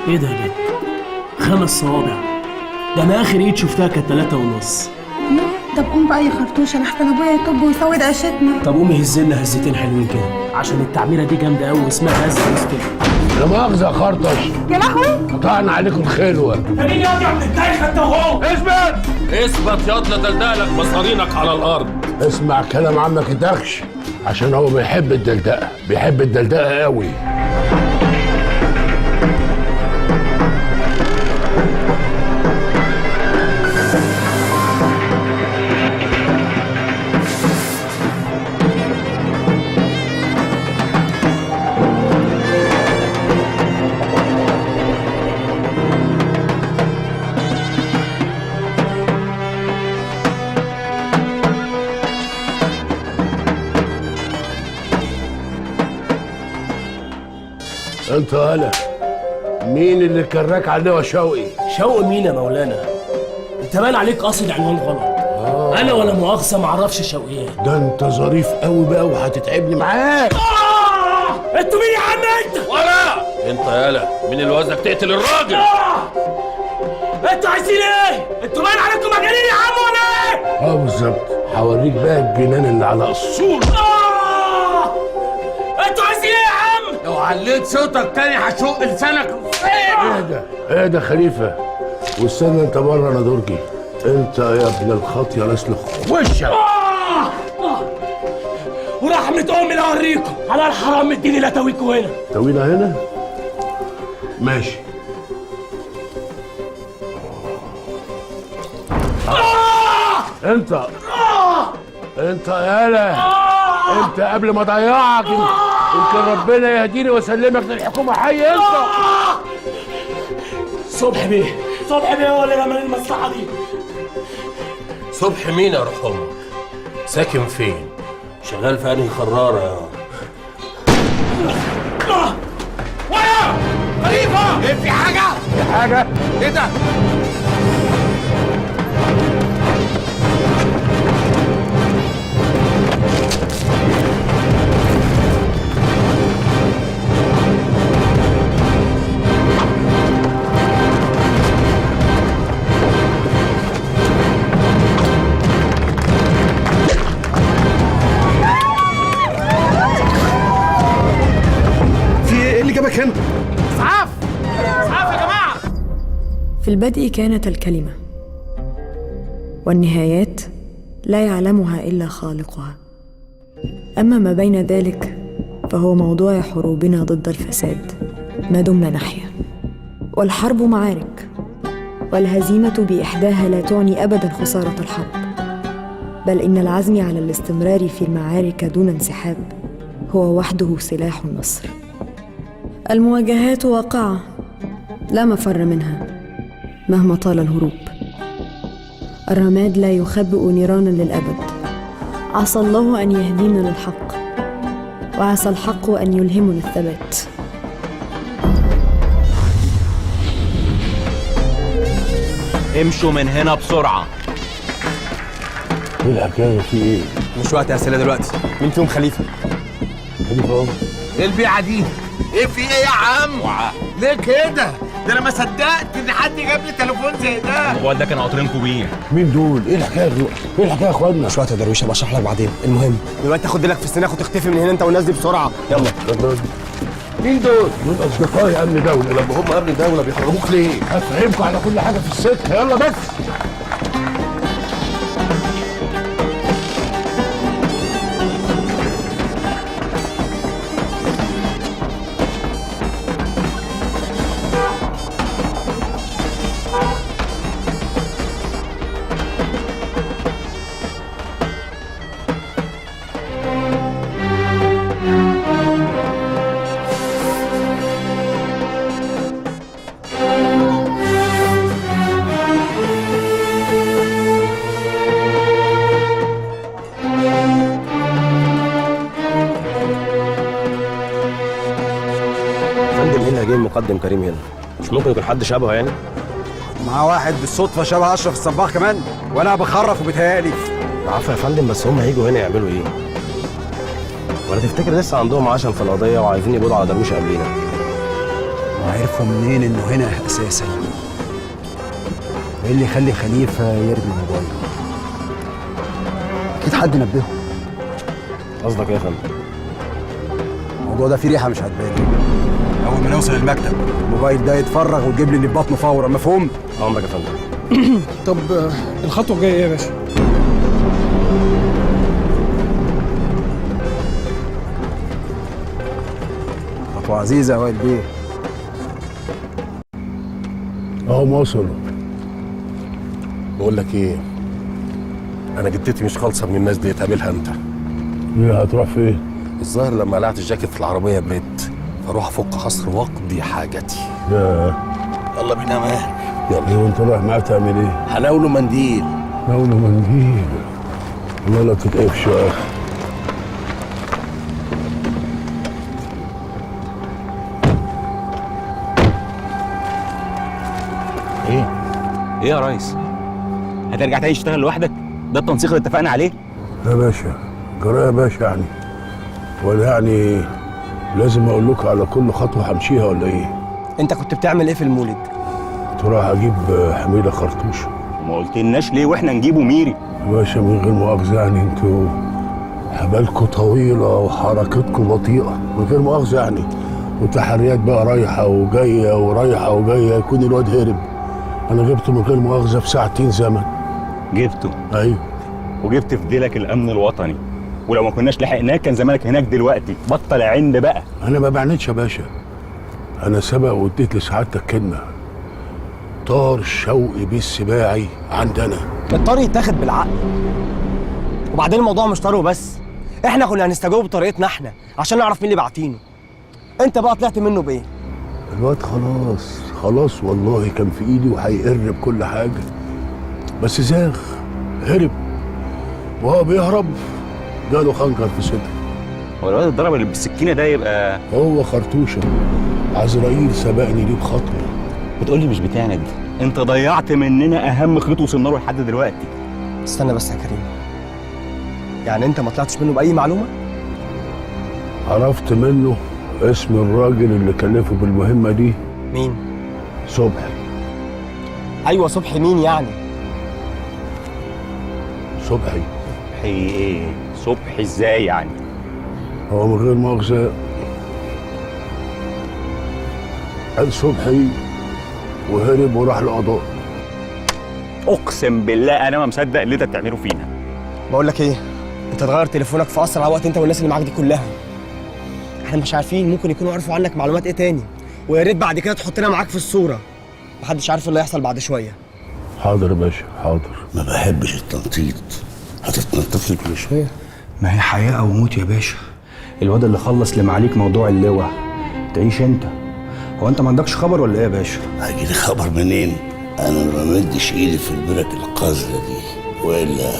ايه ده يا جد؟ 5 صوابع؟ ده انا اخر ايد شفتها كانت 3.5. طب قوم بقى يا خرطوشه لحسن ابويا يطب ويسود عيشتنا. طب قومي هزلنا هزتين حلوين كده عشان التعبيره دي جامده قوي واسمها هزه وسط. لا مؤاخذة يا خرطش، يا لهوي قطعنا عليكم الخلوة. خليني ياض من الدايخه انت وهو. اثبت ياض لدلدقلك مصارينك على الارض. اسمع كلام عمك الدخش عشان هو بيحب الدلدقة، بيحب الدلدقة قوي. انت هلا مين اللي كراك عليه وشوقي؟ شوقي مين يا مولانا؟ انت باين عليك قاصد عنوان غلط. انا ولا مؤاخذه معرفش شوقيات. ده انت ظريف قوي بقى وهتتعبني معاك. انتوا مين يا عم انت؟ ولا انت يالا مين اللي وزنك تقتل الراجل؟ انتوا عايزين ايه؟ انتوا باين عليكم مجانين يا عم ولا ايه؟ بالظبط، هوريك بقى الجنان اللي على اصول. انتوا عايزين ايه يا عم؟ لو عليت صوتك تاني هشق لسانك. ايه ده خليفه؟ واستنى انت بره انا درجي. انت يا ابن الخاطيه نسلخ وشك. ورحمة امي لا اوريكم على الحرام اديني لا تويكوا هنا. توينا هنا؟ ماشي. انت يالا انت قبل ما اضيعك يمكن ربنا يهديني واسلمك للحكومه حي. انت صبحي بيه هو اللي عمل المصلحه دي. صبح مين يا روح امك؟ ساكن فين؟ شغال في انهي خراره يا ويا خليفه؟ ايه في حاجه؟ ايه ده؟ اسعاف يا جماعه. في البدء كانت الكلمة، والنهايات لا يعلمها إلا خالقها. أما ما بين ذلك فهو موضوع حروبنا ضد الفساد ما دمنا نحيا. والحرب معارك، والهزيمة بإحداها لا تعني أبداً خسارة الحرب، بل إن العزم على الاستمرار في المعارك دون انسحاب هو وحده سلاح النصر. المواجهات واقعة لا مفر منها مهما طال الهروب. الرماد لا يخبئ نيرانا للأبد. عسى الله أن يهدينا للحق، وعسى الحق أن يلهمنا الثبات. امشوا من هنا بسرعة. ايه الحكايه؟ في ايه؟ مش وقت أسئلة دلوقتي. مين فيهم خليفة؟ خليفه اهو. ايه البيعه دي؟ ايه في ايه يا عم؟ ليه كده؟ ده انا ما صدقت ان حد جاب لي تليفون زي ده. الواد ده كانوا قاطرينكوا بيه. مين دول؟ ايه الحكايه يا اخوانا؟ مش وقت يا درويش، بشرح لك بعدين. المهم دلوقتي تاخد بالك في السناخ وتختفي من هنا انت والناس دي بسرعة. يلا. مين دول؟ دول اصدقائي امن دوله. لما هم امن دوله بيخرجوك ليه؟ هفهمكم على كل حاجه في السكه. يلا بس. جاي مقدم كريم هنا، مش ممكن يكون حد شبهه يعني؟ معاه واحد بالصدفه شبه اشرف الصباح كمان، وانا بخرف وبيتهيألي. عفوا يا فندم، بس هم هيجوا هنا يعملوا ايه؟ ولا تفتكر لسه عندهم عشم في القضيه وعايزين يقبضوا على درويش قبلينا؟ وعرفوا منين انه هنا اساسا؟ ايه اللي يخلي خليفه يرمي موبايله؟ اكيد حد نبهه. قصدك ايه يا فندم؟ الموضوع ده فيه ريحه مش عجباني. اول ما نوصل المكتب الموبايل ده يتفرغ وتجيب لي اللي في بطنه فورا، مفهوم؟ عمرك يا فندم. طب الخطوه الجايه ايه يا باشا؟ خطوه عزيزه يا وائل بيه. اهو ما وصلوا. بقول لك ايه، انا جدتي مش خالصه من الناس دي، تقابلها انت. ليه هتروح فين؟ الظاهر لما قلعت الجاكيت في العربيه بريد، فاروح افك حصر واقضي حاجتي. لا يلا بينا يا ماهر. يلا. وانت رايح معاه تعمل ايه؟ هناوله منديل. ناوله منديل. والله لا تتقفش يا اخي. ايه يا ريس؟ هترجع تاني تشتغل لوحدك؟ ده التنسيق اللي اتفقنا عليه؟ يا باشا جرايه يا باشا يعني، ولا يعني لازم اقول لكم على كل خطوه همشيها ولا ايه؟ انت كنت بتعمل ايه في المولد؟ كنت رايح اجيب حميده خرطوش. ما قلتلناش ليه واحنا نجيبه ميري؟ يا باشا من غير مؤاخذه يعني انتوا حبالكوا طويله وحركتكم بطيئه، من غير مؤاخذه يعني، وتحريات بقى رايحه وجايه ورايحه وجايه، يكون الواد هرب. انا جبته من غير مؤاخذه في ساعتين زمن. جبته؟ ايوه. وجبت في ديلك الامن الوطني، ولو ما كناش لحقناك كان زمانك هناك دلوقتي. بطل عند بقى. انا ما بعنتش يا باشا، انا سبق واديت لسعادتك كلمه. طار شوقي بيه السباعي عندنا. الطار يتاخد بالعقل. وبعدين الموضوع مش طار وبس، احنا كنا هنستجوبه بطريقتنا احنا عشان نعرف مين اللي باعتينه. انت بقى طلعت منه بايه؟ الواد خلاص والله كان في ايدي وهيقر بكل حاجه، بس زاغ هرب، وهو بيهرب جاله خنجر في صدره. هو الواد اتضرب اللي بالسكينه ده يبقى هو خرطوشه. عزرائيل سبقني ليه بخطوه. بتقول لي مش بتاعند؟ انت ضيعت مننا اهم خيط وصلنا له لحد دلوقتي. استنى بس يا كريم، يعني انت ما طلعتش منه باي معلومه؟ عرفت منه اسم الراجل اللي كلفه بالمهمه دي. مين؟ صبحي. ايوه صبحي مين يعني؟ صبحي ايه؟ صبحي ازاي يعني؟ هو من غير مؤاخذه قال صبحي وهرب وراح القضاء. اقسم بالله انا ما مصدق اللي انت بتعمله فينا. بقول لك ايه، انت تغير تليفونك في اسرع وقت انت والناس اللي معاك دي كلها. احنا مش عارفين ممكن يكونوا عرفوا عنك معلومات ايه تاني، ويا ريت بعد كده تحطنا معاك في الصوره. محدش عارف اللي هيحصل بعد شويه. حاضر يا باشا حاضر. ما بحبش التنطيط. هتتنطط لي كل شويه؟ ما هي حياه او موت يا باشا. الواد اللي خلص لمعاليك موضوع اللواء تعيش انت. هو انت ما عندكش خبر ولا ايه يا باشا؟ هيجي لي خبر منين؟ انا ما مدش ايدي في البرك القذره دي، والا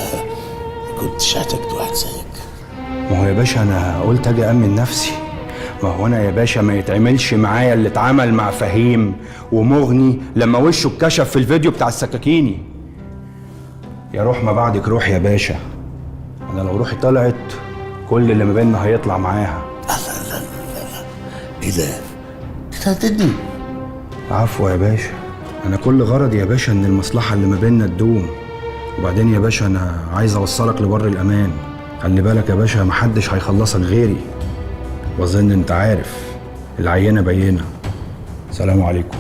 ما كنتش احتجت واحد زيك. ما هو يا باشا انا قلت اجي امن نفسي. ما هو انا يا باشا ما يتعملش معايا اللي اتعمل مع فهيم ومغني لما وشه اتكشف في الفيديو بتاع السكاكيني. يا روح ما بعدك روح يا باشا. انا لو روحي طلعت كل اللي ما بيننا هيطلع معاها. لا ايه ده؟ تهددني؟ عفوا يا باشا، انا كل غرضي يا باشا ان المصلحه اللي ما بيننا تدوم. وبعدين يا باشا انا عايز اوصلك لبر الامان. خلي بالك يا باشا محدش هيخلصك غيري، واظن انت عارف العينه بينه. سلام عليكم.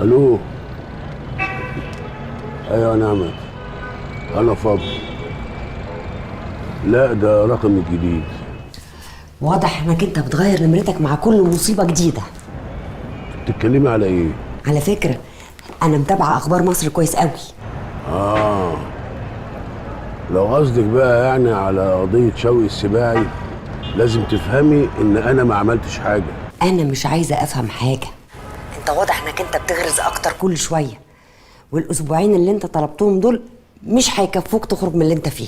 الو. ايوه نعمت، انا فاضي. لا ده رقم الجديد. واضح انك انت بتغير نمرتك مع كل مصيبه جديده. بتتكلمي على ايه؟ على فكره انا متابعه اخبار مصر كويس قوي. لو قصدك بقى يعني على قضيه شوقي السباعي، لازم تفهمي ان انا ما عملتش حاجه. انا مش عايزه افهم حاجه. انت واضح انك انت بتغرز اكتر كل شويه، والاسبوعين اللي انت طلبتهم دول مش هيكفوك تخرج من اللي انت فيه.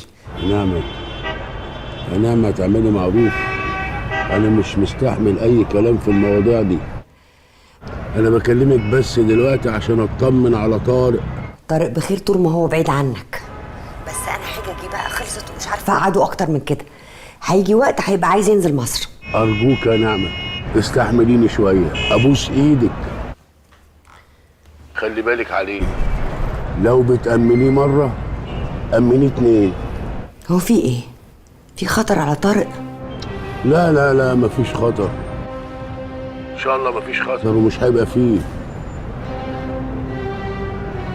نعمة تعملي معروف، انا مش مستحمل اي كلام في المواضيع دي. انا بكلمك بس دلوقتي عشان اطمن على طارق. طارق بخير طول ما هو بعيد عنك، بس انا حججي بقى خلصت ومش عارفه اقعده اكتر من كده. هيجي وقت هيبقى عايز ينزل مصر. ارجوك يا نعمة استحمليني شوية، ابوس ايدك. خلي بالك عليه، لو بتأمنيه مرة أمنيه 2. هو في ايه؟ في خطر على طارق؟ لا لا لا مفيش خطر، ان شاء الله مفيش خطر ومش هيبقى فيه.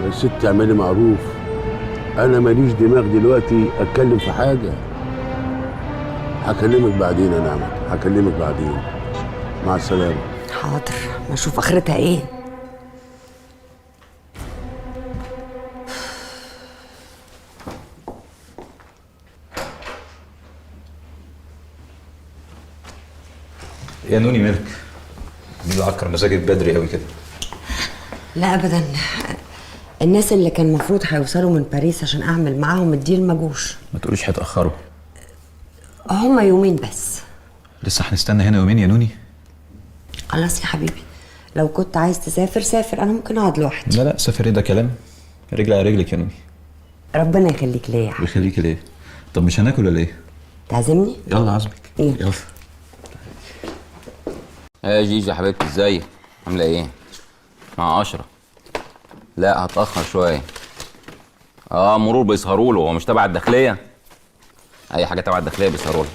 يا ست اعملي معروف، انا ماليش دماغ دلوقتي اتكلم في حاجه. هكلمك بعدين يا نعمة، هكلمك بعدين. مع السلامه. حاضر، ما اشوف اخرتها ايه. يا نوني مالك؟ دي بعكر مزاجك بدري قوي كده. لا ابدا، الناس اللي كان المفروض هيوصلوا من باريس عشان اعمل معاهم الديل ما جوش. ما تقوليش هيتاخروا. هما يومين بس. لسه هنستنى هنا يومين يا نوني؟ خلاص يا حبيبي، لو كنت عايز تسافر سافر، انا ممكن اقعد لوحدي. لا لا، سافر ايه ده كلام؟ رجلي على رجلك يا نوني. ربنا يخليك ليا يا حبيبي. يخليكي ليه؟ طب مش هناكل ولا ايه؟ تعزمني؟ يلا عزمك. يلا. يا جيجي يا حبيبتي، ازيك؟ عامله ايه؟ مع اشرف. لا هتاخر شويه. مرور بيسهروا له، هو مش تبع الداخليه؟ اي حاجه تبع الداخليه بيسهروا له.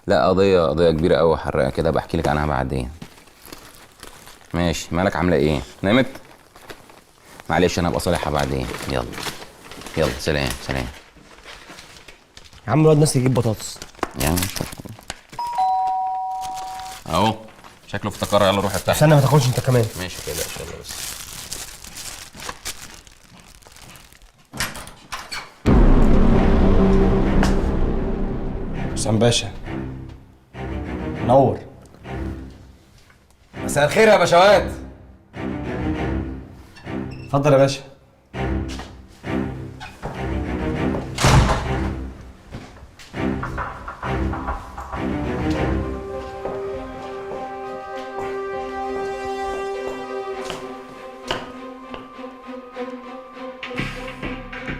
لا قضيه كبيره قوي حراقه كده، بحكي لك عنها بعدين. ماشي، مالك عامله ايه؟ نامت؟ معلش انا ابقى صالحها بعدين. يلا سلام سلام. يا عم الواد ناس يجيب بطاطس. يعني اهو شكله افتكر. يلا روح افتح. استنى ما تاكلش انت كمان. ماشي كده ان شاء الله. بس حسام باشا نور. مساء الخير يا باشوات. اتفضل يا باشا.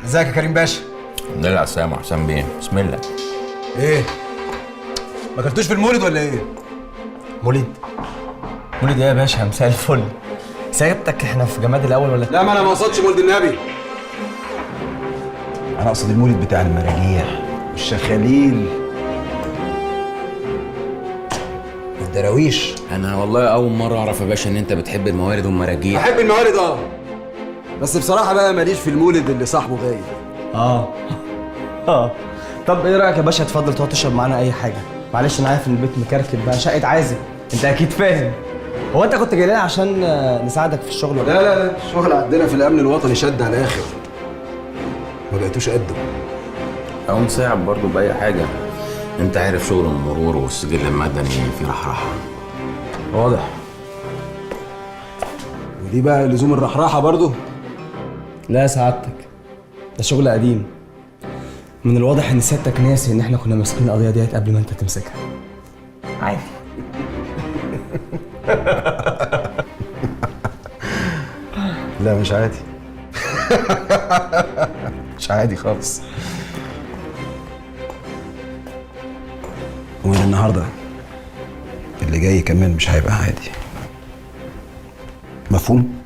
ازيك يا كريم باشا؟ لا لا سامع حسام بيه، بسم الله. ايه؟ ما كلتوش في المولد ولا ايه؟ مولد ايه يا باشا؟ مساء الفل. سيادتك احنا في جماد الاول ولا؟ لا، ما انا ما اقصدش مولد النبي، انا اقصد المولد بتاع المراجيح والشخاليل الدراويش. انا والله اول مره اعرف يا باشا ان انت بتحب الموارد والمراجيح. بحب الموارد بس بصراحه بقى ماليش في المولد اللي صاحبه غايب. طب ايه رايك يا باشا تفضل تقعد تشرب معانا اي حاجه؟ معلش انا عارف ان البيت مكركب بقى، شقه عازب، انت اكيد فاهم. هو انت كنت جاي لنا عشان نساعدك في الشغل ولا؟ لا الشغل عندنا في الامن الوطني شد على الاخر، ما بقيتوش قده. او نساعد برضه باي حاجه. انت عارف شغل المرور والسجل المدني في رحراحه. واضح. ودي بقى لزوم الرحراحه برضه؟ لا يا سعادتك، ده شغل قديم. من الواضح ان سيادتك ناسي ان احنا كنا ماسكين القضيه ديت قبل ما انت تمسكها. عادي. لا مش عادي. مش عادي خالص. ومن النهارده اللي جاي كمان مش هيبقى عادي. مفهوم؟